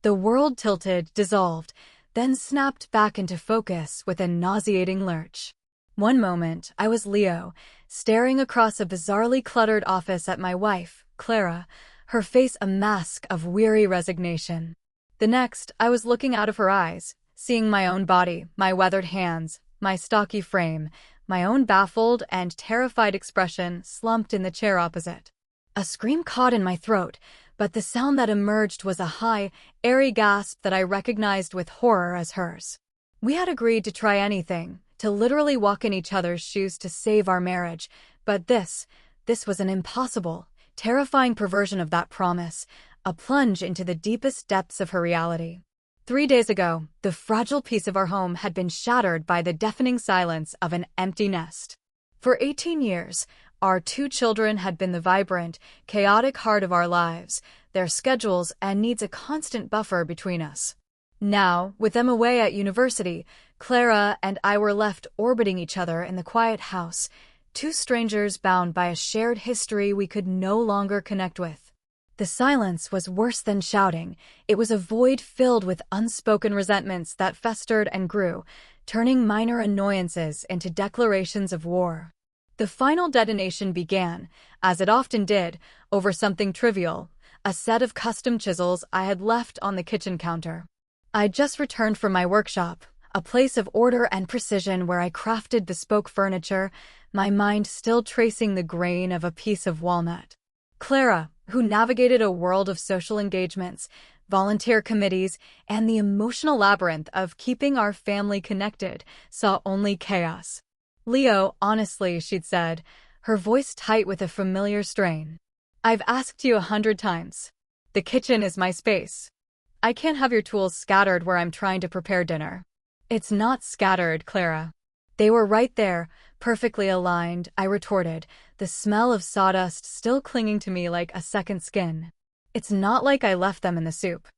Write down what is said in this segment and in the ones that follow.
The world tilted, dissolved, then snapped back into focus with a nauseating lurch. One moment, I was Leo, staring across a bizarrely cluttered office at my wife, Clara, her face a mask of weary resignation. The next, I was looking out of her eyes, seeing my own body, my weathered hands, my stocky frame, my own baffled and terrified expression slumped in the chair opposite. A scream caught in my throat, but the sound that emerged was a high, airy gasp that I recognized with horror as hers. We had agreed to try anything, to literally walk in each other's shoes to save our marriage, but this was an impossible, terrifying perversion of that promise, a plunge into the deepest depths of her reality. 3 days ago, the fragile piece of our home had been shattered by the deafening silence of an empty nest. For 18 years, our 2 children had been the vibrant, chaotic heart of our lives, their schedules and needs a constant buffer between us. Now, with them away at university, Clara and I were left orbiting each other in the quiet house, 2 strangers bound by a shared history we could no longer connect with. The silence was worse than shouting. It was a void filled with unspoken resentments that festered and grew, turning minor annoyances into declarations of war. The final detonation began, as it often did, over something trivial, a set of custom chisels I had left on the kitchen counter. I'd just returned from my workshop, a place of order and precision where I crafted bespoke furniture, my mind still tracing the grain of a piece of walnut. Clara, who navigated a world of social engagements, volunteer committees, and the emotional labyrinth of keeping our family connected, saw only chaos. Leo, honestly, she'd said, her voice tight with a familiar strain. I've asked you 100 times. The kitchen is my space. I can't have your tools scattered where I'm trying to prepare dinner. It's not scattered, Clara. They were right there, perfectly aligned, I retorted, the smell of sawdust still clinging to me like a second skin. It's not like I left them in the soup.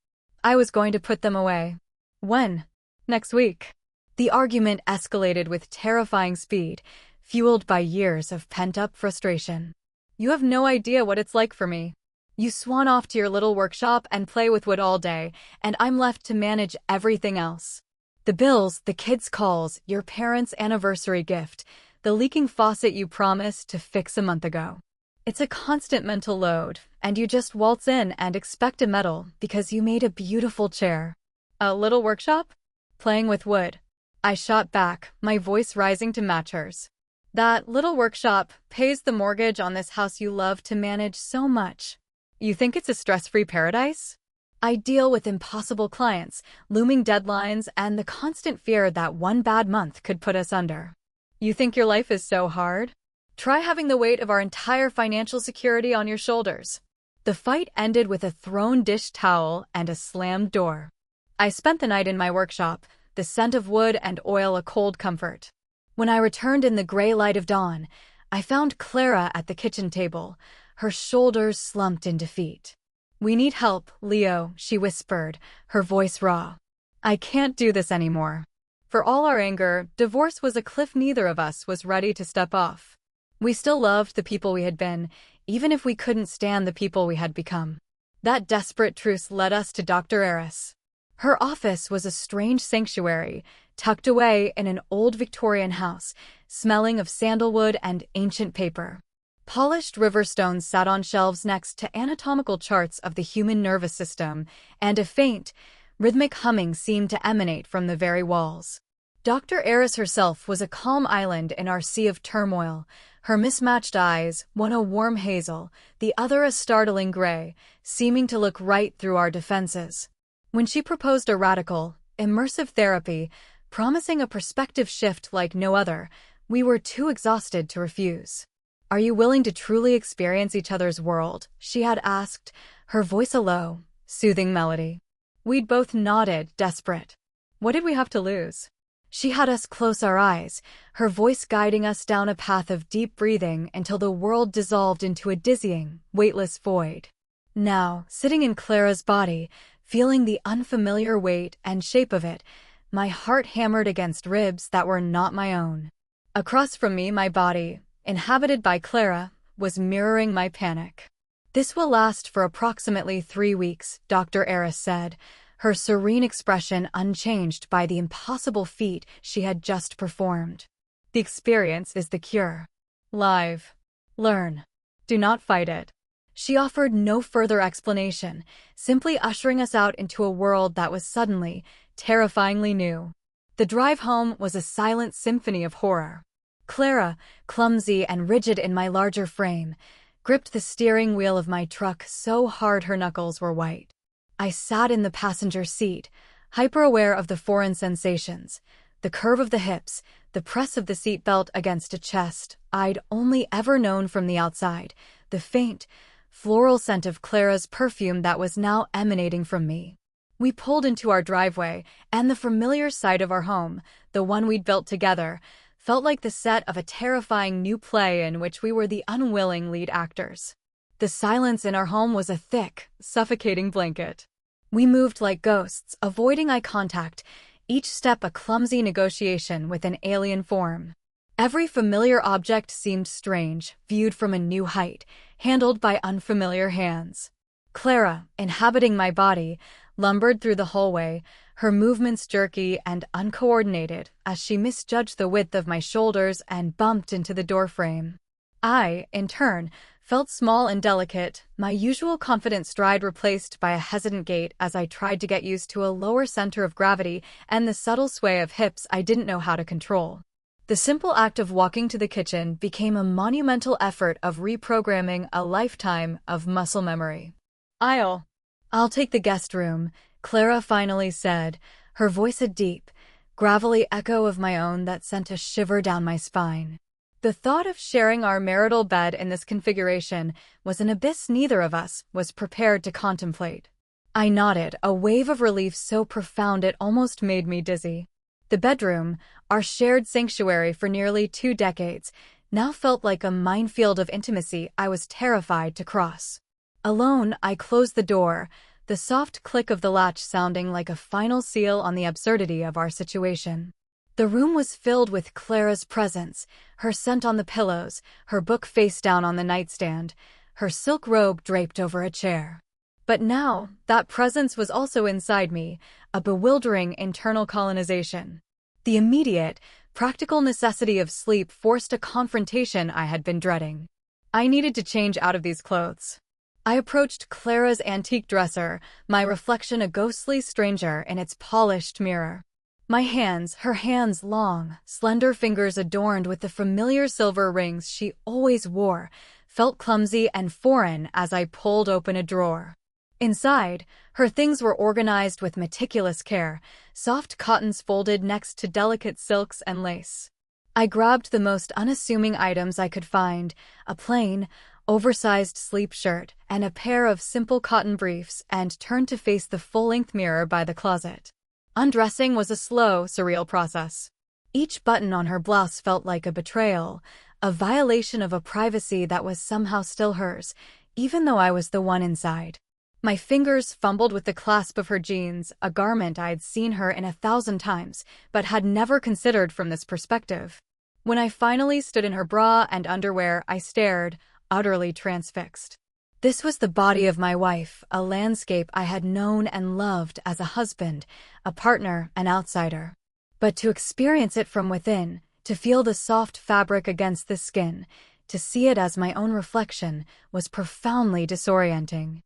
I was going to put them away. When? Next week. The argument escalated with terrifying speed, fueled by years of pent-up frustration. You have no idea what it's like for me. You swan off to your little workshop and play with wood all day, and I'm left to manage everything else. The bills, the kids' calls, your parents' anniversary gift, the leaking faucet you promised to fix a month ago. It's a constant mental load, and you just waltz in and expect a medal because you made a beautiful chair. A little workshop? Playing with wood. I shot back, my voice rising to match hers. That little workshop pays the mortgage on this house you love to manage so much. You think it's a stress-free paradise? I deal with impossible clients, looming deadlines, and the constant fear that one bad month could put us under. You think your life is so hard? Try having the weight of our entire financial security on your shoulders. The fight ended with a thrown dish towel and a slammed door. I spent the night in my workshop, the scent of wood and oil a cold comfort. When I returned in the gray light of dawn, I found Clara at the kitchen table, her shoulders slumped in defeat. We need help, Leo, she whispered, her voice raw. I can't do this anymore. For all our anger, divorce was a cliff neither of us was ready to step off. We still loved the people we had been, even if we couldn't stand the people we had become. That desperate truce led us to Dr. Eris. Her office was a strange sanctuary, tucked away in an old Victorian house, smelling of sandalwood and ancient paper. Polished river stones sat on shelves next to anatomical charts of the human nervous system, and a faint, rhythmic humming seemed to emanate from the very walls. Dr. Eris herself was a calm island in our sea of turmoil, her mismatched eyes, one a warm hazel, the other a startling gray, seeming to look right through our defenses. When she proposed a radical, immersive therapy, promising a perspective shift like no other, we were too exhausted to refuse. Are you willing to truly experience each other's world? She had asked, her voice a low, soothing melody. We'd both nodded, desperate. What did we have to lose? She had us close our eyes, her voice guiding us down a path of deep breathing until the world dissolved into a dizzying, weightless void. Now, sitting in Clara's body, feeling the unfamiliar weight and shape of it, my heart hammered against ribs that were not my own. Across from me, my body, inhabited by Clara, was mirroring my panic. This will last for approximately 3 weeks, Dr. Eris said, her serene expression unchanged by the impossible feat she had just performed. The experience is the cure. Live. Learn. Do not fight it. She offered no further explanation, simply ushering us out into a world that was suddenly, terrifyingly new. The drive home was a silent symphony of horror. Clara, clumsy and rigid in my larger frame, gripped the steering wheel of my truck so hard her knuckles were white. I sat in the passenger seat, hyper-aware of the foreign sensations, the curve of the hips, the press of the seatbelt against a chest I'd only ever known from the outside, the faint, floral scent of Clara's perfume that was now emanating from me. We pulled into our driveway, and the familiar sight of our home, the one we'd built together, felt like the set of a terrifying new play in which we were the unwilling lead actors. The silence in our home was a thick, suffocating blanket. We moved like ghosts, avoiding eye contact, each step a clumsy negotiation with an alien form. Every familiar object seemed strange, viewed from a new height, handled by unfamiliar hands. Clara, inhabiting my body, lumbered through the hallway, her movements jerky and uncoordinated as she misjudged the width of my shoulders and bumped into the doorframe. I, in turn, felt small and delicate, my usual confident stride replaced by a hesitant gait as I tried to get used to a lower center of gravity and the subtle sway of hips I didn't know how to control. The simple act of walking to the kitchen became a monumental effort of reprogramming a lifetime of muscle memory. I'll take the guest room, Clara finally said, her voice a deep, gravelly echo of my own that sent a shiver down my spine. The thought of sharing our marital bed in this configuration was an abyss neither of us was prepared to contemplate. I nodded, a wave of relief so profound it almost made me dizzy. The bedroom, our shared sanctuary for nearly 2 decades, now felt like a minefield of intimacy I was terrified to cross. Alone, I closed the door, the soft click of the latch sounding like a final seal on the absurdity of our situation. The room was filled with Clara's presence, her scent on the pillows, her book face down on the nightstand, her silk robe draped over a chair. But now, that presence was also inside me, a bewildering internal colonization. The immediate, practical necessity of sleep forced a confrontation I had been dreading. I needed to change out of these clothes. I approached Clara's antique dresser, my reflection a ghostly stranger in its polished mirror. My hands, her hands long, slender fingers adorned with the familiar silver rings she always wore, felt clumsy and foreign as I pulled open a drawer. Inside, her things were organized with meticulous care, soft cottons folded next to delicate silks and lace. I grabbed the most unassuming items I could find, a plain, oversized sleep shirt and a pair of simple cotton briefs, and turned to face the full-length mirror by the closet. Undressing was a slow, surreal process. Each button on her blouse felt like a betrayal, a violation of a privacy that was somehow still hers, even though I was the one inside. My fingers fumbled with the clasp of her jeans, a garment I'd seen her in 1,000 times, but had never considered from this perspective. When I finally stood in her bra and underwear, I stared, utterly transfixed. This was the body of my wife, a landscape I had known and loved as a husband, a partner, an outsider. But to experience it from within, to feel the soft fabric against the skin, to see it as my own reflection, was profoundly disorienting.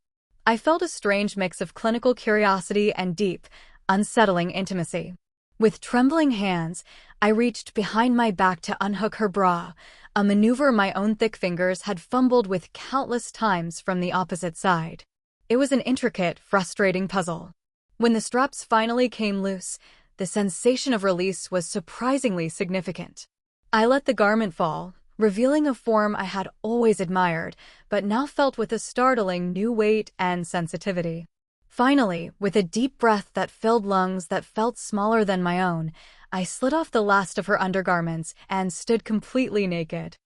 I felt a strange mix of clinical curiosity and deep, unsettling intimacy. With trembling hands, I reached behind my back to unhook her bra, a maneuver my own thick fingers had fumbled with countless times from the opposite side. It was an intricate, frustrating puzzle. When the straps finally came loose, the sensation of release was surprisingly significant. I let the garment fall, revealing a form I had always admired, but now felt with a startling new weight and sensitivity. Finally, with a deep breath that filled lungs that felt smaller than my own, I slid off the last of her undergarments and stood completely naked.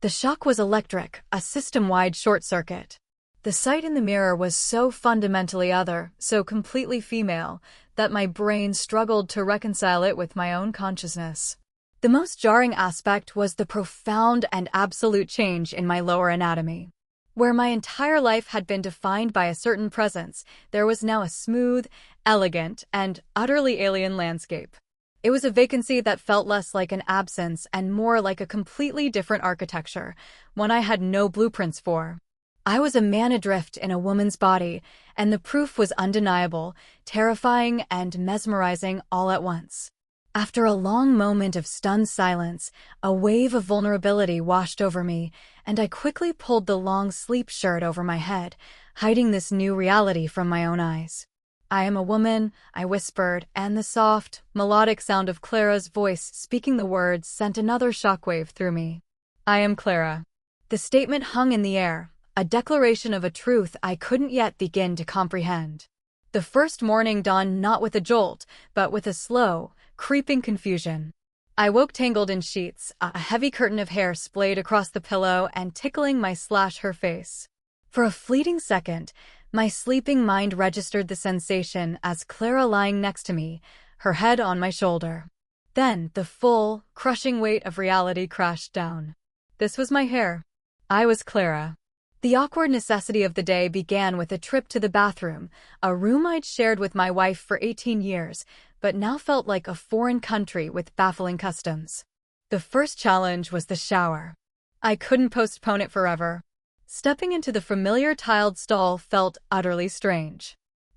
The shock was electric, a system-wide short-circuit. The sight in the mirror was so fundamentally other, so completely female, that my brain struggled to reconcile it with my own consciousness. The most jarring aspect was the profound and absolute change in my lower anatomy. Where my entire life had been defined by a certain presence, there was now a smooth, elegant, and utterly alien landscape. It was a vacancy that felt less like an absence and more like a completely different architecture, one I had no blueprints for. I was a man adrift in a woman's body, and the proof was undeniable, terrifying and mesmerizing all at once. After a long moment of stunned silence, a wave of vulnerability washed over me, and I quickly pulled the long sleep shirt over my head, hiding this new reality from my own eyes. "I am a woman," I whispered, and the soft, melodic sound of Clara's voice speaking the words sent another shockwave through me. "I am Clara." The statement hung in the air, a declaration of a truth I couldn't yet begin to comprehend. The first morning dawned not with a jolt, but with a slow, creeping confusion. I woke tangled in sheets, a heavy curtain of hair splayed across the pillow and tickling my her face. For a fleeting second, my sleeping mind registered the sensation as Clara lying next to me, her head on my shoulder. Then the full, crushing weight of reality crashed down. This was my hair. I was Clara. The awkward necessity of the day began with a trip to the bathroom, a room I'd shared with my wife for 18 years, but now felt like a foreign country with baffling customs. The first challenge was the shower. I couldn't postpone it forever. Stepping into the familiar tiled stall felt utterly strange.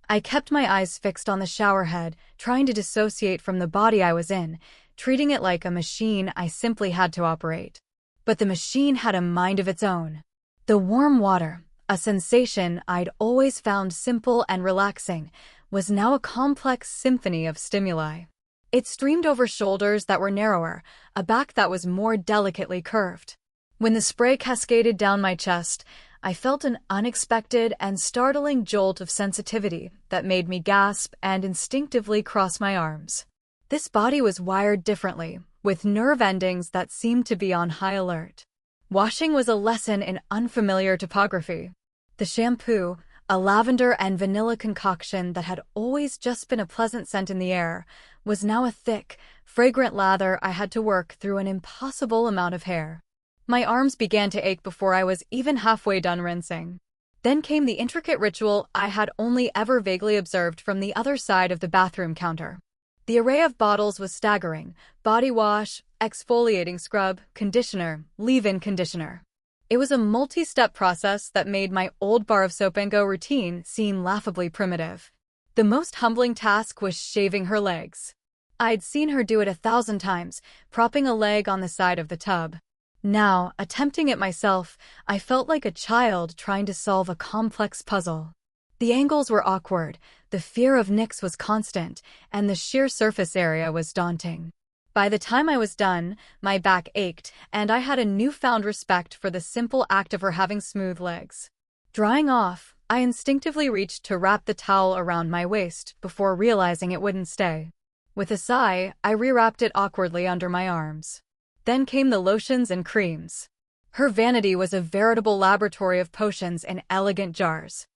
I kept my eyes fixed on the shower head, trying to dissociate from the body I was in, treating it like a machine I simply had to operate. But the machine had a mind of its own. The warm water, a sensation I'd always found simple and relaxing, was now a complex symphony of stimuli. It streamed over shoulders that were narrower, a back that was more delicately curved. When the spray cascaded down my chest, I felt an unexpected and startling jolt of sensitivity that made me gasp and instinctively cross my arms. This body was wired differently, with nerve endings that seemed to be on high alert. Washing was a lesson in unfamiliar topography. The shampoo, a lavender and vanilla concoction that had always just been a pleasant scent in the air, was now a thick, fragrant lather I had to work through an impossible amount of hair. My arms began to ache before I was even halfway done rinsing. Then came the intricate ritual I had only ever vaguely observed from the other side of the bathroom counter. The array of bottles was staggering: body wash, exfoliating scrub, conditioner, leave-in conditioner. It was a multi-step process that made my old bar of soap and go routine seem laughably primitive. The most humbling task was shaving her legs. I'd seen her do it 1,000 times, propping a leg on the side of the tub. Now, attempting it myself, I felt like a child trying to solve a complex puzzle. The angles were awkward, the fear of nicks was constant, and the sheer surface area was daunting. By the time I was done, my back ached, and I had a newfound respect for the simple act of her having smooth legs. Drying off, I instinctively reached to wrap the towel around my waist before realizing it wouldn't stay. With a sigh, I rewrapped it awkwardly under my arms. Then came the lotions and creams. Her vanity was a veritable laboratory of potions in elegant jars.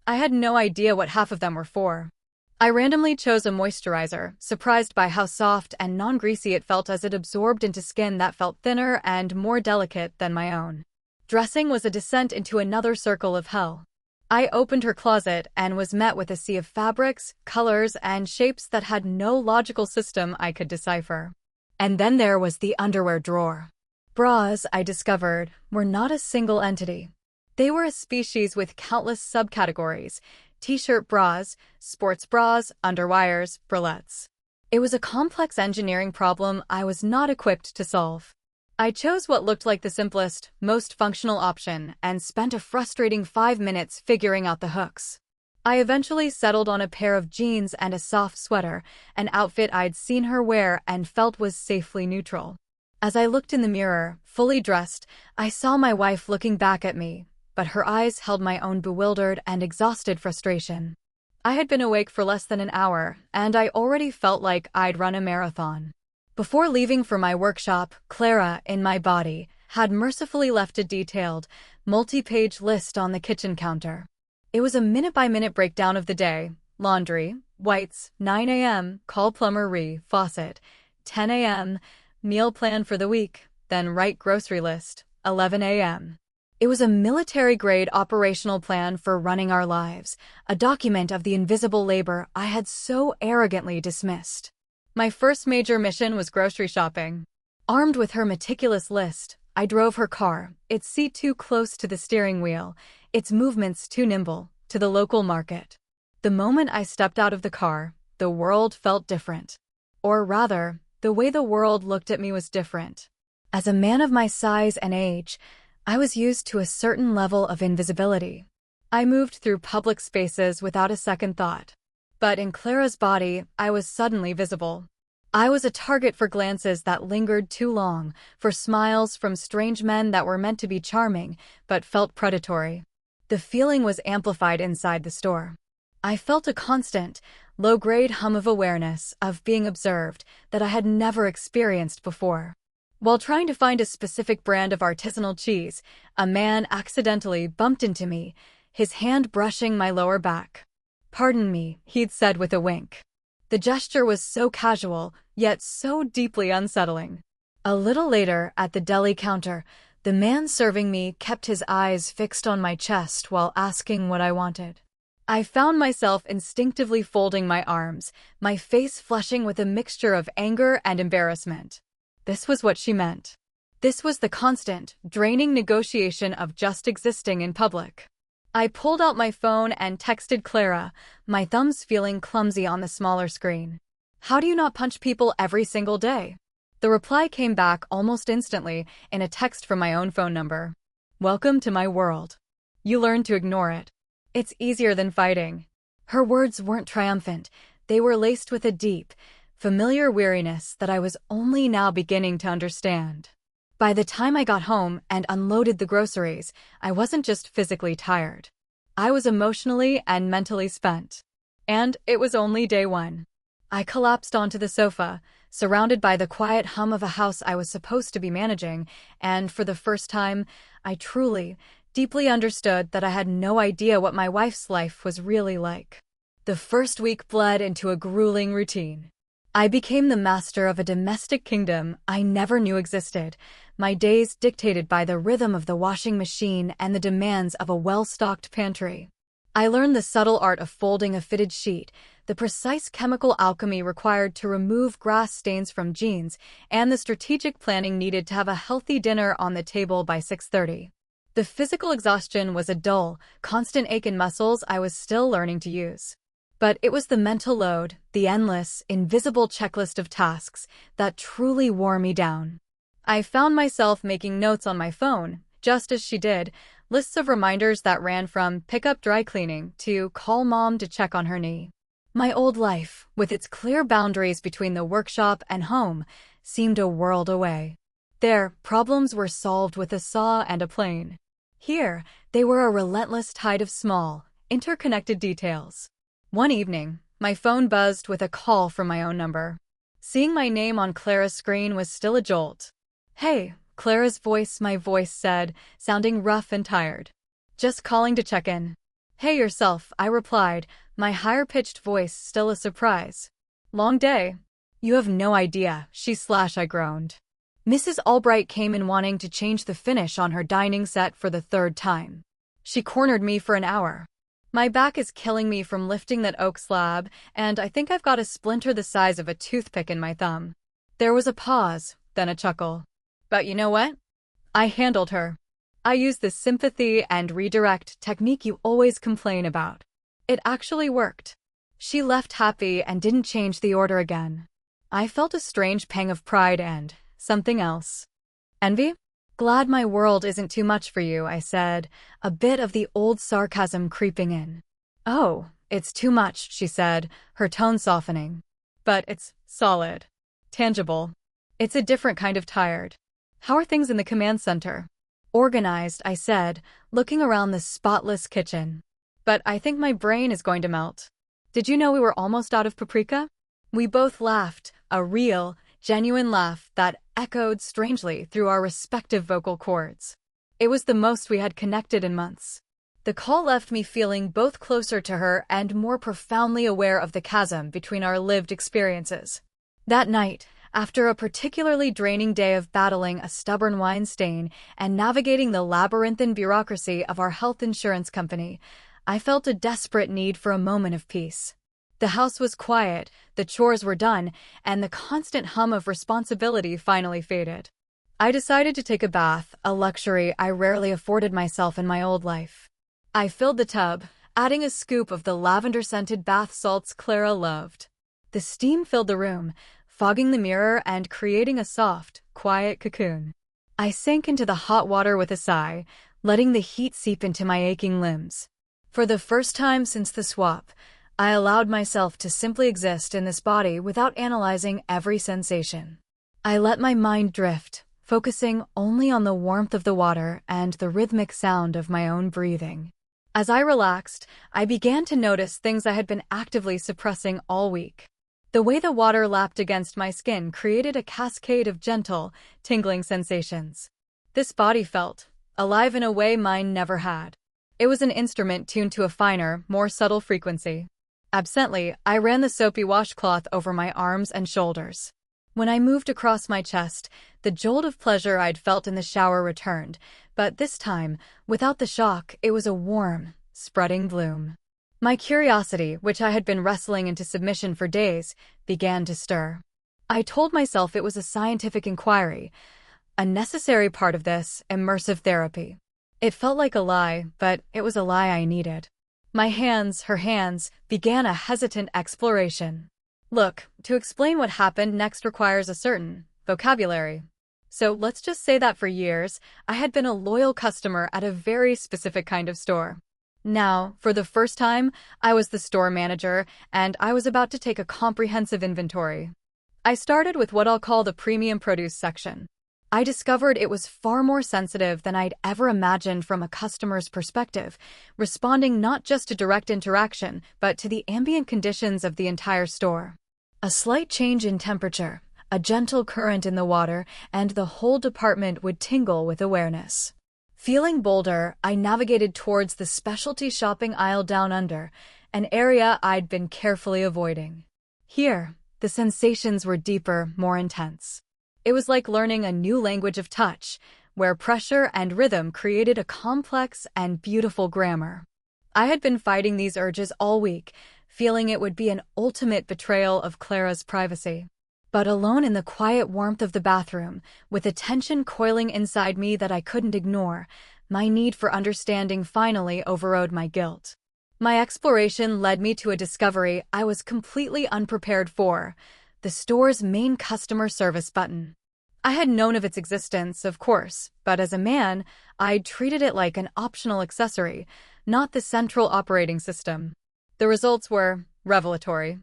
I had no idea what half of them were for. I randomly chose a moisturizer, surprised by how soft and non-greasy it felt as it absorbed into skin that felt thinner and more delicate than my own. Dressing was a descent into another circle of hell. I opened her closet and was met with a sea of fabrics, colors, and shapes that had no logical system I could decipher. And then there was the underwear drawer. Bras, I discovered, were not a single entity. They were a species with countless subcategories: t-shirt bras, sports bras, underwires, bralettes. It was a complex engineering problem I was not equipped to solve. I chose what looked like the simplest, most functional option and spent a frustrating 5 minutes figuring out the hooks. I eventually settled on a pair of jeans and a soft sweater, an outfit I'd seen her wear and felt was safely neutral. As I looked in the mirror, fully dressed, I saw my wife looking back at me, but her eyes held my own bewildered and exhausted frustration. I had been awake for less than an hour, and I already felt like I'd run a marathon. Before leaving for my workshop, Clara, in my body, had mercifully left a detailed, multi-page list on the kitchen counter. It was a minute-by-minute breakdown of the day: laundry, whites, 9 a.m., call plumber faucet, 10 a.m., meal plan for the week, then write grocery list, 11 a.m. It was a military-grade operational plan for running our lives, a document of the invisible labor I had so arrogantly dismissed. My first major mission was grocery shopping. Armed with her meticulous list, I drove her car, its seat too close to the steering wheel, its movements too nimble, to the local market. The moment I stepped out of the car, the world felt different. Or rather, the way the world looked at me was different. As a man of my size and age, I was used to a certain level of invisibility. I moved through public spaces without a second thought. But in Clara's body, I was suddenly visible. I was a target for glances that lingered too long, for smiles from strange men that were meant to be charming, but felt predatory. The feeling was amplified inside the store. I felt a constant, low-grade hum of awareness, of being observed, that I had never experienced before. While trying to find a specific brand of artisanal cheese, a man accidentally bumped into me, his hand brushing my lower back. "Pardon me," he'd said with a wink. The gesture was so casual, yet so deeply unsettling. A little later, at the deli counter, the man serving me kept his eyes fixed on my chest while asking what I wanted. I found myself instinctively folding my arms, my face flushing with a mixture of anger and embarrassment. This was what she meant. This was the constant, draining negotiation of just existing in public. I pulled out my phone and texted Clara, my thumbs feeling clumsy on the smaller screen. "How do you not punch people every single day?" The reply came back almost instantly in a text from my own phone number. "Welcome to my world. You learn to ignore it. It's easier than fighting." Her words weren't triumphant. They were laced with a deep, familiar weariness that I was only now beginning to understand. By the time I got home and unloaded the groceries, I wasn't just physically tired. I was emotionally and mentally spent. And it was only day one. I collapsed onto the sofa, surrounded by the quiet hum of a house I was supposed to be managing, and for the first time, I truly, deeply understood that I had no idea what my wife's life was really like. The first week bled into a grueling routine. I became the master of a domestic kingdom I never knew existed, my days dictated by the rhythm of the washing machine and the demands of a well-stocked pantry. I learned the subtle art of folding a fitted sheet, the precise chemical alchemy required to remove grass stains from jeans, and the strategic planning needed to have a healthy dinner on the table by 6:30. The physical exhaustion was a dull, constant ache in muscles I was still learning to use. But it was the mental load, the endless, invisible checklist of tasks, that truly wore me down. I found myself making notes on my phone, just as she did, lists of reminders that ran from pick up dry cleaning to call mom to check on her knee. My old life, with its clear boundaries between the workshop and home, seemed a world away. There, problems were solved with a saw and a plane. Here, they were a relentless tide of small, interconnected details. One evening, my phone buzzed with a call from my own number. Seeing my name on Clara's screen was still a jolt. "Hey," Clara's voice, my voice said, sounding rough and tired. "Just calling to check in." "Hey yourself," I replied, my higher-pitched voice still a surprise. "Long day." "You have no idea," I groaned. Mrs. Albright came in wanting to change the finish on her dining set for the third time. She cornered me for an hour. "My back is killing me from lifting that oak slab, and I think I've got a splinter the size of a toothpick in my thumb." There was a pause, then a chuckle. "But you know what? I handled her. I used the sympathy and redirect technique you always complain about. It actually worked." She left happy and didn't change the order again. I felt a strange pang of pride and something else. "Envy?" "Glad my world isn't too much for you," I said, a bit of the old sarcasm creeping in. "Oh, it's too much," she said, her tone softening. "But it's solid. Tangible. It's a different kind of tired. How are things in the command center?" "Organized," I said, looking around the spotless kitchen. "But I think my brain is going to melt. Did you know we were almost out of paprika?" We both laughed, a real, genuine laugh that echoed strangely through our respective vocal cords. It was the most we had connected in months. The call left me feeling both closer to her and more profoundly aware of the chasm between our lived experiences. That night, After a particularly draining day of battling a stubborn wine stain and navigating the labyrinthine bureaucracy of our health insurance company, I felt a desperate need for a moment of peace. The house was quiet, the chores were done, and the constant hum of responsibility finally faded. I decided to take a bath, a luxury I rarely afforded myself in my old life. I filled the tub, adding a scoop of the lavender-scented bath salts Clara loved. The steam filled the room, fogging the mirror and creating a soft, quiet cocoon. I sank into the hot water with a sigh, letting the heat seep into my aching limbs. For the first time since the swap, I allowed myself to simply exist in this body without analyzing every sensation. I let my mind drift, focusing only on the warmth of the water and the rhythmic sound of my own breathing. As I relaxed, I began to notice things I had been actively suppressing all week. The way the water lapped against my skin created a cascade of gentle, tingling sensations. This body felt alive in a way mine never had. It was an instrument tuned to a finer, more subtle frequency. Absently, I ran the soapy washcloth over my arms and shoulders. When I moved across my chest, the jolt of pleasure I'd felt in the shower returned, but this time, without the shock, it was a warm, spreading bloom. My curiosity, which I had been wrestling into submission for days, began to stir. I told myself it was a scientific inquiry, a necessary part of this immersive therapy. It felt like a lie, but it was a lie I needed. Her hands, began a hesitant exploration. Look, to explain what happened next requires a certain vocabulary. So let's just say that for years, I had been a loyal customer at a very specific kind of store. Now, for the first time, I was the store manager, and I was about to take a comprehensive inventory. I started with what I'll call the premium produce section. I discovered it was far more sensitive than I'd ever imagined from a customer's perspective, responding not just to direct interaction, but to the ambient conditions of the entire store. A slight change in temperature, a gentle current in the water, and the whole department would tingle with awareness. Feeling bolder, I navigated towards the specialty shopping aisle down under, an area I'd been carefully avoiding. Here, the sensations were deeper, more intense. It was like learning a new language of touch, where pressure and rhythm created a complex and beautiful grammar. I had been fighting these urges all week, feeling it would be an ultimate betrayal of Clara's privacy. But alone in the quiet warmth of the bathroom, with a tension coiling inside me that I couldn't ignore, my need for understanding finally overrode my guilt. My exploration led me to a discovery I was completely unprepared for: the store's main customer service button. I had known of its existence, of course, but as a man, I'd treated it like an optional accessory, not the central operating system. The results were revelatory.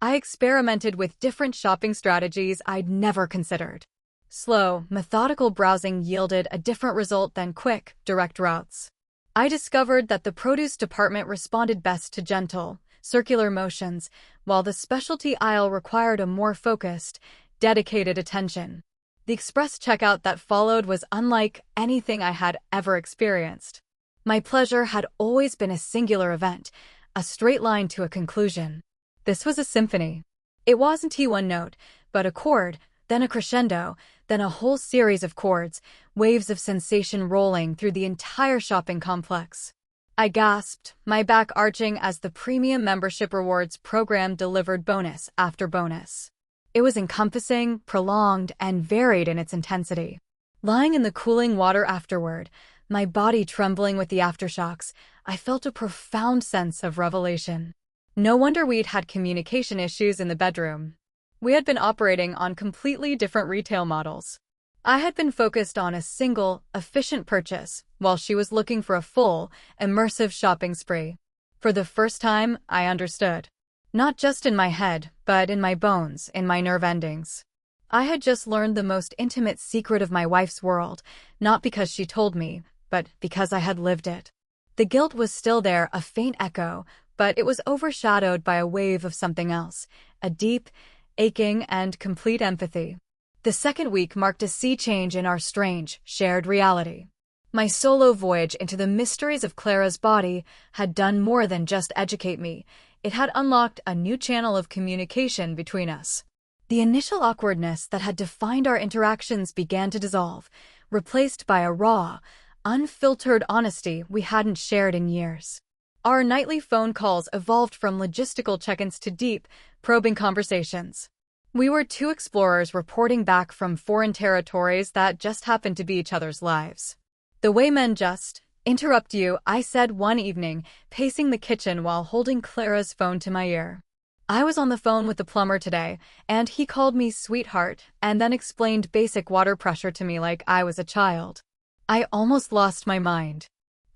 I experimented with different shopping strategies I'd never considered. Slow, methodical browsing yielded a different result than quick, direct routes. I discovered that the produce department responded best to gentle, circular motions, while the specialty aisle required a more focused, dedicated attention. The express checkout that followed was unlike anything I had ever experienced. My pleasure had always been a singular event, a straight line to a conclusion. This was a symphony. It wasn't one note, but a chord, then a crescendo, then a whole series of chords, waves of sensation rolling through the entire shopping complex. I gasped, my back arching as the premium membership rewards program delivered bonus after bonus. It was encompassing, prolonged, and varied in its intensity. Lying in the cooling water afterward, my body trembling with the aftershocks, I felt a profound sense of revelation. No wonder we'd had communication issues in the bedroom. We had been operating on completely different retail models. I had been focused on a single, efficient purchase, while she was looking for a full, immersive shopping spree. For the first time, I understood. Not just in my head, but in my bones, in my nerve endings. I had just learned the most intimate secret of my wife's world, not because she told me, but because I had lived it. The guilt was still there, a faint echo, but it was overshadowed by a wave of something else, a deep, aching, and complete empathy. The second week marked a sea change in our strange, shared reality. My solo voyage into the mysteries of Clara's body had done more than just educate me. It had unlocked a new channel of communication between us. The initial awkwardness that had defined our interactions began to dissolve, replaced by a raw, unfiltered honesty we hadn't shared in years. Our nightly phone calls evolved from logistical check-ins to deep, probing conversations. We were two explorers reporting back from foreign territories that just happened to be each other's lives. The way men just interrupt you, I said one evening, pacing the kitchen while holding Clara's phone to my ear. I was on the phone with the plumber today, and he called me sweetheart and then explained basic water pressure to me like I was a child. I almost lost my mind.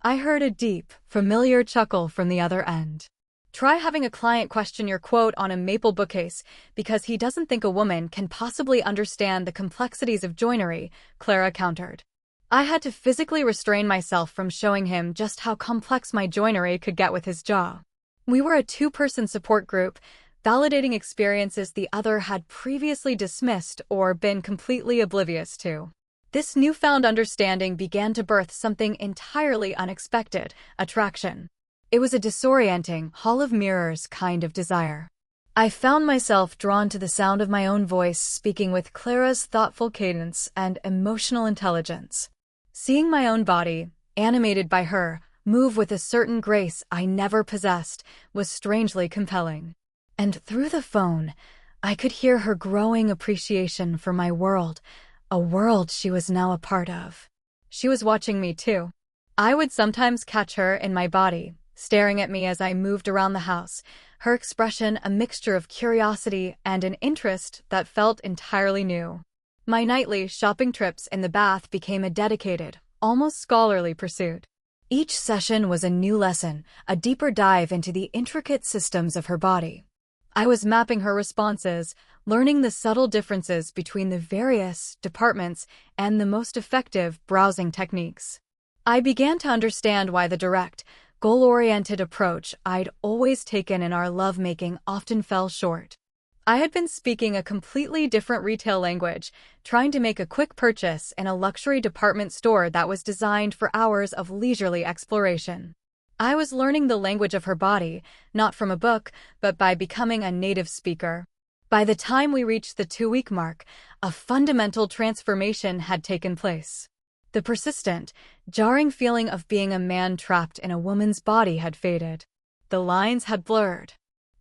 I heard a deep, familiar chuckle from the other end. Try having a client question your quote on a maple bookcase because he doesn't think a woman can possibly understand the complexities of joinery, Clara countered. I had to physically restrain myself from showing him just how complex my joinery could get with his jaw. We were a two-person support group, validating experiences the other had previously dismissed or been completely oblivious to. This newfound understanding began to birth something entirely unexpected: attraction. It was a disorienting, hall of mirrors kind of desire. I found myself drawn to the sound of my own voice speaking with Clara's thoughtful cadence and emotional intelligence. Seeing my own body, animated by her, move with a certain grace I never possessed was strangely compelling. And through the phone, I could hear her growing appreciation for my world, a world she was now a part of. She was watching me too. I would sometimes catch her in my body, staring at me as I moved around the house, her expression a mixture of curiosity and an interest that felt entirely new. My nightly shopping trips in the bath became a dedicated, almost scholarly pursuit. Each session was a new lesson, a deeper dive into the intricate systems of her body. I was mapping her responses, learning the subtle differences between the various departments and the most effective browsing techniques. I began to understand why the direct, goal-oriented approach I'd always taken in our lovemaking often fell short. I had been speaking a completely different retail language, trying to make a quick purchase in a luxury department store that was designed for hours of leisurely exploration. I was learning the language of her body, not from a book, but by becoming a native speaker. By the time we reached the 2-week mark, a fundamental transformation had taken place. The persistent, jarring feeling of being a man trapped in a woman's body had faded. The lines had blurred.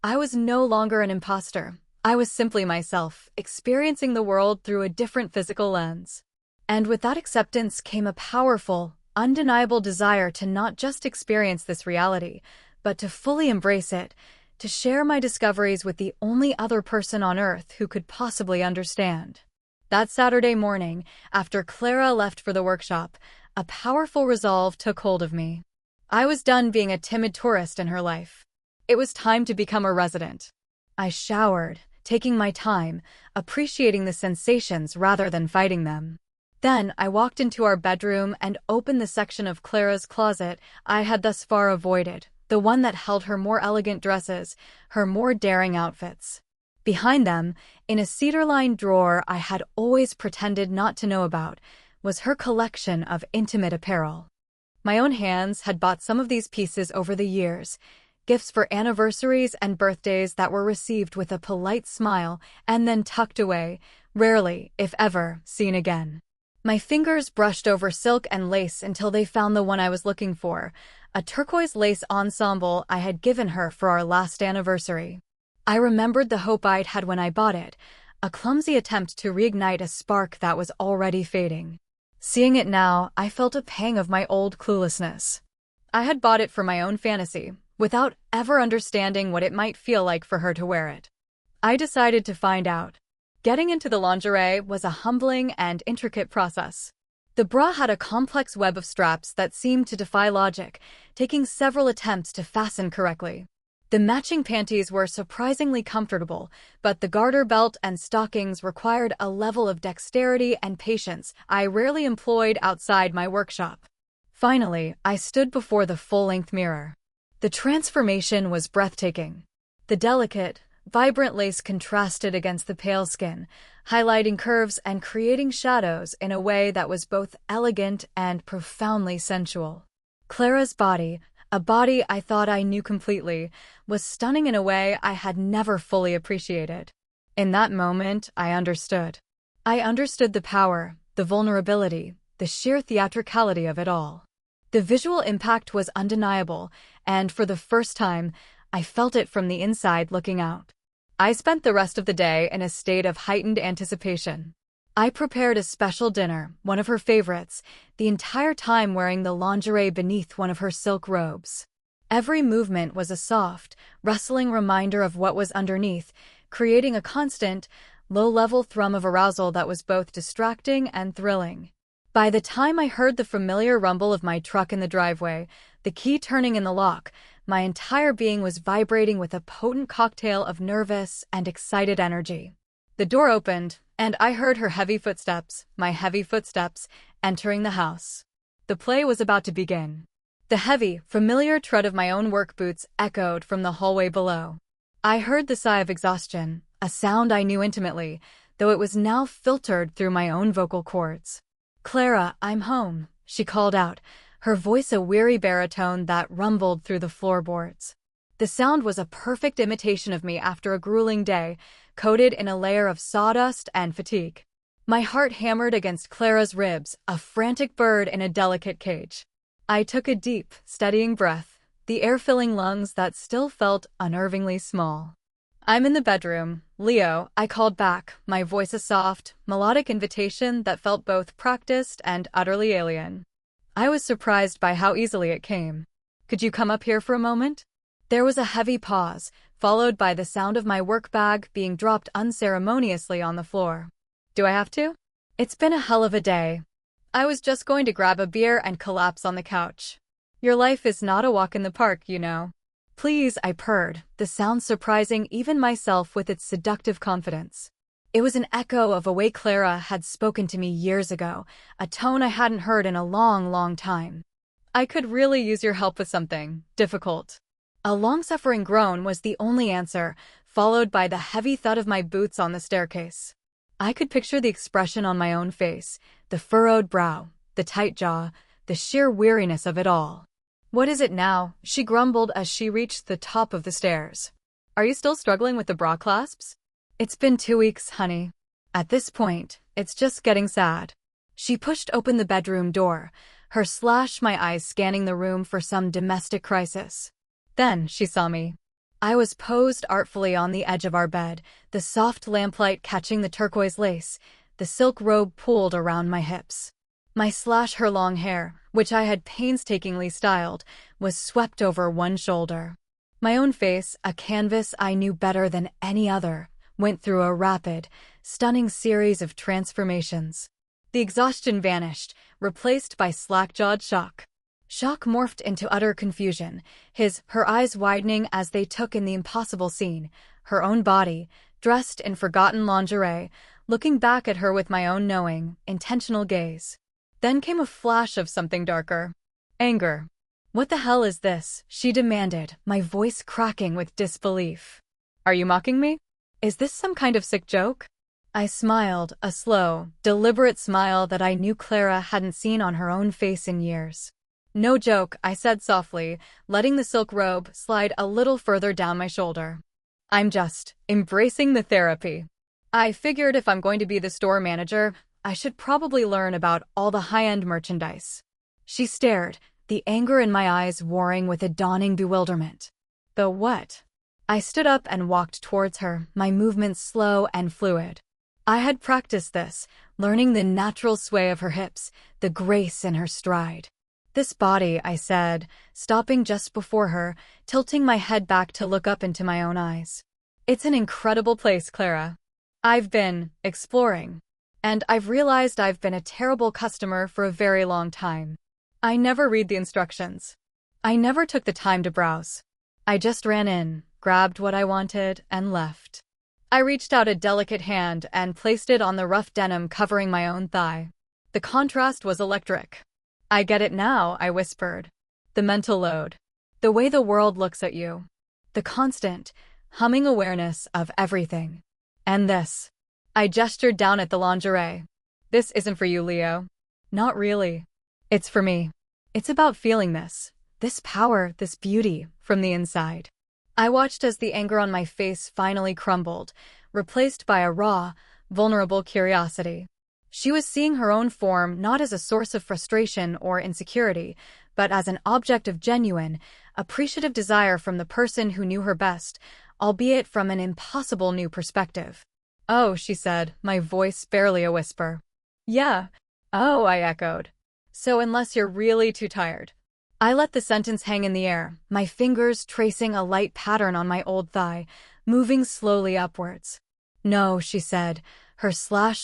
I was no longer an imposter. I was simply myself, experiencing the world through a different physical lens. And with that acceptance came a powerful, undeniable desire to not just experience this reality, but to fully embrace it, to share my discoveries with the only other person on earth who could possibly understand. That Saturday morning, after Clara left for the workshop, a powerful resolve took hold of me. I was done being a timid tourist in her life. It was time to become a resident. I showered, taking my time, appreciating the sensations rather than fighting them. Then I walked into our bedroom and opened the section of Clara's closet I had thus far avoided, the one that held her more elegant dresses, her more daring outfits. Behind them, in a cedar-lined drawer I had always pretended not to know about, was her collection of intimate apparel. My own hands had bought some of these pieces over the years, gifts for anniversaries and birthdays that were received with a polite smile and then tucked away, rarely, if ever, seen again. My fingers brushed over silk and lace until they found the one I was looking for, a turquoise lace ensemble I had given her for our last anniversary. I remembered the hope I'd had when I bought it, a clumsy attempt to reignite a spark that was already fading. Seeing it now, I felt a pang of my old cluelessness. I had bought it for my own fantasy, without ever understanding what it might feel like for her to wear it. I decided to find out. Getting into the lingerie was a humbling and intricate process. The bra had a complex web of straps that seemed to defy logic, taking several attempts to fasten correctly. The matching panties were surprisingly comfortable, but the garter belt and stockings required a level of dexterity and patience I rarely employed outside my workshop. Finally, I stood before the full-length mirror. The transformation was breathtaking. The delicate, vibrant lace contrasted against the pale skin, highlighting curves and creating shadows in a way that was both elegant and profoundly sensual. Clara's body, a body I thought I knew completely, was stunning in a way I had never fully appreciated. In that moment, I understood. I understood the power, the vulnerability, the sheer theatricality of it all. The visual impact was undeniable, and for the first time, I felt it from the inside looking out. I spent the rest of the day in a state of heightened anticipation. I prepared a special dinner, one of her favorites, the entire time wearing the lingerie beneath one of her silk robes. Every movement was a soft, rustling reminder of what was underneath, creating a constant, low-level thrum of arousal that was both distracting and thrilling. By the time I heard the familiar rumble of my truck in the driveway, the key turning in the lock, my entire being was vibrating with a potent cocktail of nervous and excited energy. The door opened, and I heard her heavy footsteps, my heavy footsteps, entering the house. The play was about to begin. The heavy, familiar tread of my own work boots echoed from the hallway below. I heard the sigh of exhaustion, a sound I knew intimately, though it was now filtered through my own vocal cords. "Clara, I'm home," she called out, her voice a weary baritone that rumbled through the floorboards. The sound was a perfect imitation of me after a grueling day, coated in a layer of sawdust and fatigue. My heart hammered against Clara's ribs, a frantic bird in a delicate cage. I took a deep, steadying breath, the air-filling lungs that still felt unnervingly small. "I'm in the bedroom, Leo," I called back, my voice a soft, melodic invitation that felt both practiced and utterly alien. I was surprised by how easily it came. "Could you come up here for a moment?" There was a heavy pause, followed by the sound of my work bag being dropped unceremoniously on the floor. "Do I have to?" "It's been a hell of a day. I was just going to grab a beer and collapse on the couch. Your life is not a walk in the park, you know." "Please," I purred, the sound surprising even myself with its seductive confidence. It was an echo of a way Clara had spoken to me years ago, a tone I hadn't heard in a long, long time. "I could really use your help with something difficult." A long-suffering groan was the only answer, followed by the heavy thud of my boots on the staircase. I could picture the expression on my own face, the furrowed brow, the tight jaw, the sheer weariness of it all. "What is it now?" she grumbled as she reached the top of the stairs. "Are you still struggling with the bra clasps?" "It's been 2 weeks, honey. At this point, it's just getting sad." She pushed open the bedroom door, my eyes scanning the room for some domestic crisis. Then she saw me. I was posed artfully on the edge of our bed, the soft lamplight catching the turquoise lace, the silk robe pulled around my hips. Her long hair, which I had painstakingly styled, was swept over one shoulder. My own face, a canvas I knew better than any other, went through a rapid, stunning series of transformations. The exhaustion vanished, replaced by slack-jawed shock. Shock morphed into utter confusion, her eyes widening as they took in the impossible scene, her own body, dressed in forgotten lingerie, looking back at her with my own knowing, intentional gaze. Then came a flash of something darker. Anger. "What the hell is this?" she demanded, my voice cracking with disbelief. "Are you mocking me? Is this some kind of sick joke?" I smiled, a slow, deliberate smile that I knew Clara hadn't seen on her own face in years. "No joke," I said softly, letting the silk robe slide a little further down my shoulder. "I'm just embracing the therapy. I figured if I'm going to be the store manager, I should probably learn about all the high-end merchandise." She stared, the anger in my eyes warring with a dawning bewilderment. "The what?" I stood up and walked towards her, my movements slow and fluid. I had practiced this, learning the natural sway of her hips, the grace in her stride. "This body," I said, stopping just before her, tilting my head back to look up into my own eyes. "It's an incredible place, Clara. I've been exploring. And I've realized I've been a terrible customer for a very long time. I never read the instructions. I never took the time to browse. I just ran in, grabbed what I wanted, and left." I reached out a delicate hand and placed it on the rough denim covering my own thigh. The contrast was electric. "I get it now," I whispered. "The mental load. The way the world looks at you. The constant, humming awareness of everything. And this." I gestured down at the lingerie. "This isn't for you, Leo. Not really. It's for me. It's about feeling this power, this beauty, from the inside." I watched as the anger on my face finally crumbled, replaced by a raw, vulnerable curiosity. She was seeing her own form not as a source of frustration or insecurity, but as an object of genuine, appreciative desire from the person who knew her best, albeit from an impossible new perspective. "Oh," she said, my voice barely a whisper. "Yeah." "Oh," I echoed. "So unless you're really too tired." I let the sentence hang in the air, my fingers tracing a light pattern on my old thigh, moving slowly upwards. "No," she said,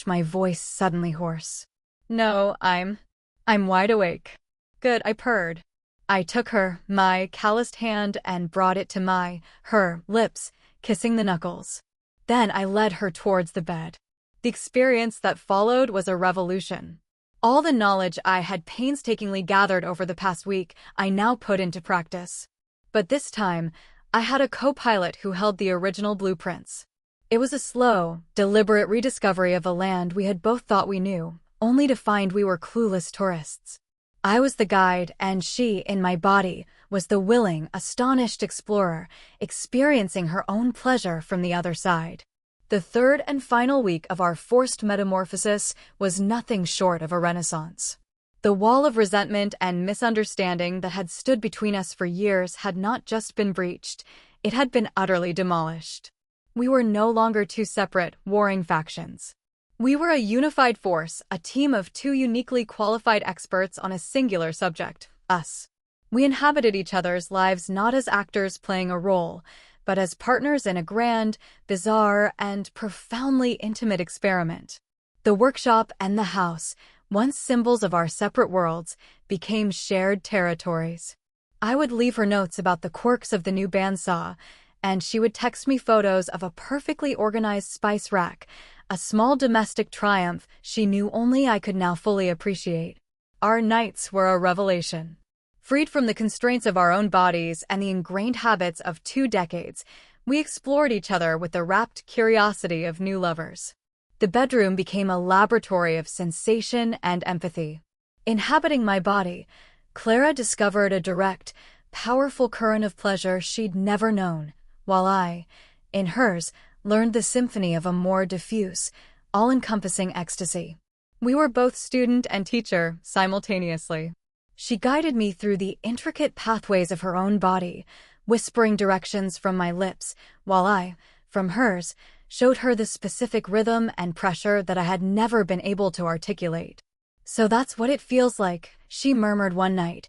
my voice suddenly hoarse. "No, I'm wide awake." "Good," I purred. I took my calloused hand and brought it to her lips, kissing the knuckles. Then I led her towards the bed. The experience that followed was a revolution. All the knowledge I had painstakingly gathered over the past week, I now put into practice. But this time, I had a co-pilot who held the original blueprints. It was a slow, deliberate rediscovery of a land we had both thought we knew, only to find we were clueless tourists. I was the guide, and she, in my body, was the willing, astonished explorer, experiencing her own pleasure from the other side. The third and final week of our forced metamorphosis was nothing short of a renaissance. The wall of resentment and misunderstanding that had stood between us for years had not just been breached, it had been utterly demolished. We were no longer two separate, warring factions. We were a unified force, a team of two uniquely qualified experts on a singular subject, us. We inhabited each other's lives not as actors playing a role, but as partners in a grand, bizarre, and profoundly intimate experiment. The workshop and the house, once symbols of our separate worlds, became shared territories. I would leave her notes about the quirks of the new bandsaw, and she would text me photos of a perfectly organized spice rack, a small domestic triumph she knew only I could now fully appreciate. Our nights were a revelation. Freed from the constraints of our own bodies and the ingrained habits of 2 decades, we explored each other with the rapt curiosity of new lovers. The bedroom became a laboratory of sensation and empathy. Inhabiting my body, Clara discovered a direct, powerful current of pleasure she'd never known, while I, in hers, learned the symphony of a more diffuse, all-encompassing ecstasy. We were both student and teacher simultaneously. She guided me through the intricate pathways of her own body, whispering directions from my lips, while I, from hers, showed her the specific rhythm and pressure that I had never been able to articulate. "So that's what it feels like," she murmured one night,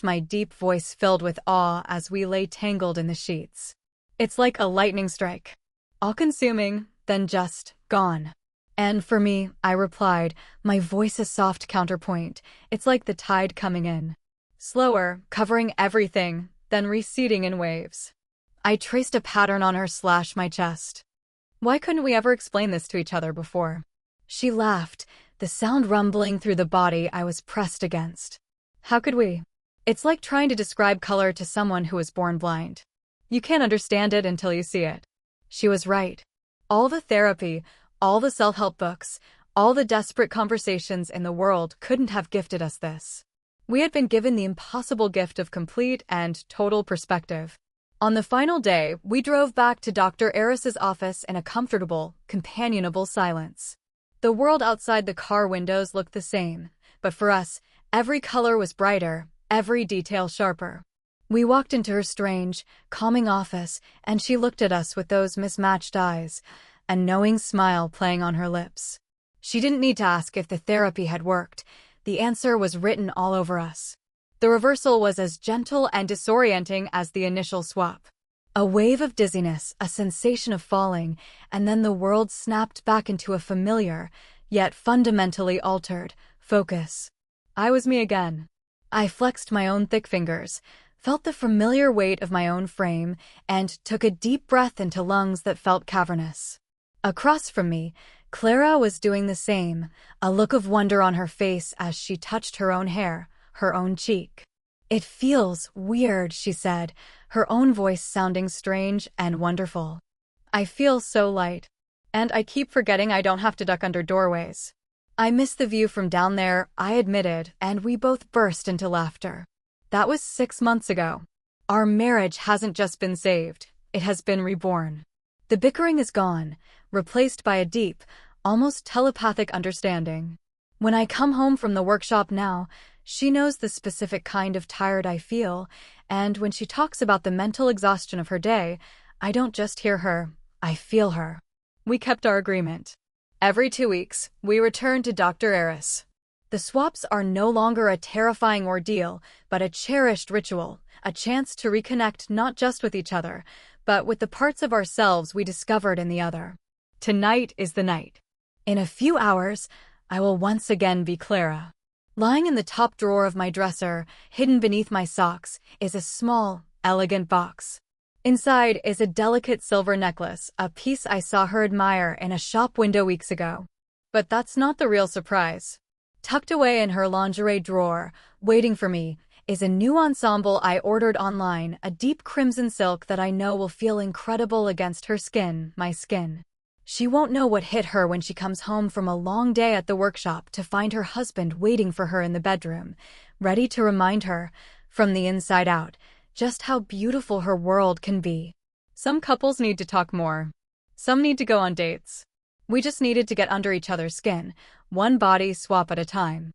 my deep voice filled with awe as we lay tangled in the sheets. "It's like a lightning strike. All-consuming, then just gone." "And for me," I replied, my voice a soft counterpoint, "it's like the tide coming in. Slower, covering everything, then receding in waves." I traced a pattern on my chest. "Why couldn't we ever explain this to each other before?" She laughed, the sound rumbling through the body I was pressed against. "How could we? It's like trying to describe color to someone who was born blind. You can't understand it until you see it." She was right. All the therapy, all the self-help books, all the desperate conversations in the world couldn't have gifted us this. We had been given the impossible gift of complete and total perspective. On the final day, we drove back to Dr. Eris's office in a comfortable, companionable silence. The world outside the car windows looked the same, but for us, every color was brighter, every detail sharper. We walked into her strange, calming office, and she looked at us with those mismatched eyes, a knowing smile playing on her lips. She didn't need to ask if the therapy had worked. The answer was written all over us. The reversal was as gentle and disorienting as the initial swap. A wave of dizziness, a sensation of falling, and then the world snapped back into a familiar, yet fundamentally altered, focus. I was me again. I flexed my own thick fingers, felt the familiar weight of my own frame, and took a deep breath into lungs that felt cavernous. Across from me, Clara was doing the same, a look of wonder on her face as she touched her own hair, her own cheek. "It feels weird," she said, her own voice sounding strange and wonderful. "I feel so light. And I keep forgetting I don't have to duck under doorways." "I miss the view from down there," I admitted, and we both burst into laughter. That was 6 months ago. Our marriage hasn't just been saved, it has been reborn. The bickering is gone, replaced by a deep, almost telepathic understanding. When I come home from the workshop now, she knows the specific kind of tired I feel, and when she talks about the mental exhaustion of her day, I don't just hear her, I feel her. We kept our agreement. Every 2 weeks, we return to Dr. Eris. The swaps are no longer a terrifying ordeal, but a cherished ritual, a chance to reconnect not just with each other, but with the parts of ourselves we discovered in the other. Tonight is the night. In a few hours, I will once again be Clara. Lying in the top drawer of my dresser, hidden beneath my socks, is a small, elegant box. Inside is a delicate silver necklace, a piece I saw her admire in a shop window weeks ago. But that's not the real surprise. Tucked away in her lingerie drawer, waiting for me, is a new ensemble I ordered online, a deep crimson silk that I know will feel incredible against her skin, my skin. She won't know what hit her when she comes home from a long day at the workshop to find her husband waiting for her in the bedroom, ready to remind her, from the inside out, just how beautiful her world can be. Some couples need to talk more. Some need to go on dates. We just needed to get under each other's skin, one body swap at a time.